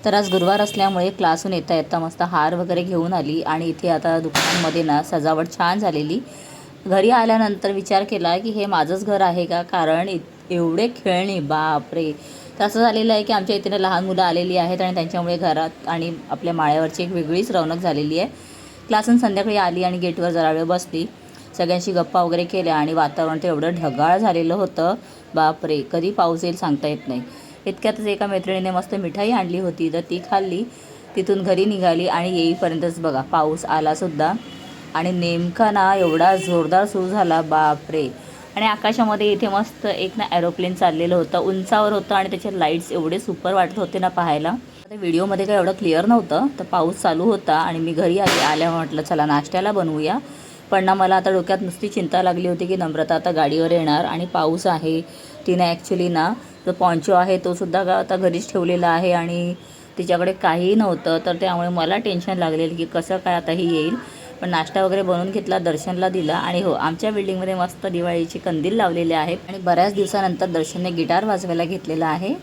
तर आज गुरुवार असल्यामुळे क्लासहून येता येता मस्त हार वगैरे घेऊन आली आणि इथे आता दुकानांमध्ये ना सजावट छान झालेली. घरी आल्यानंतर विचार केला की हे माझंच घर आहे का, कारण एवढे खेळणी बापरे. तर असं झालेलं आहे की आमच्या इथे ना लहान मुलं आलेली आहेत आणि त्यांच्यामुळे घरात आणि आपल्या माळ्यावरची एक वेगळीच रौनक झालेली आहे. क्लासहून संध्याकाळी आली आणि गेटवर जरा वेळ बसली, सगळ्यांशी गप्पा वगैरे केल्या आणि वातावरण तर एवढं ढगाळ झालेलं होतं बापरे, कधी पाऊस येईल सांगता येत नाही. इतक्यातच एका मैत्रिणीने मस्त मिठाई आणली होती, तर ती खाल्ली. तिथून घरी निघाली आणि येईपर्यंतच बघा पाऊस आलासुद्धा आणि नेमका ना एवढा जोरदार सुरू झाला बापरे. आणि आकाशामध्ये इथे मस्त एक ना एरोप्लेन चाललेलं होतं, उंचावर होतं आणि त्याचे लाईट्स एवढे सुपर वाटत होते ना पाहायला. आता व्हिडिओमध्ये काय एवढं क्लिअर नव्हतं, तर पाऊस चालू होता आणि मी घरी आल्या म्हटलं चला नाश्त्याला बनवूया. पण ना मला आता डोक्यात नुसती चिंता लागली होती की नम्रता आता गाडीवर येणार आणि पाऊस आहे. तिने ॲक्च्युली ना जो पॉन्चो आहे तो सुद्धा आता घरीच ठेवलेला आहे आणि तिच्याकडे काहीही नव्हतं, तर त्यामुळे मला टेन्शन लागलेलं की कसं काय आता ही येईल. पण नाश्ता वगैरे बनवून घेतला, दर्शनला दिला आणि हो आमच्या बिल्डिंगमध्ये मस्त दिवाळीची कंदील लावलेले आहेत आणि बऱ्याच दिवसानंतर दर्शनने गिटार वाजवायला घेतलेला आहे.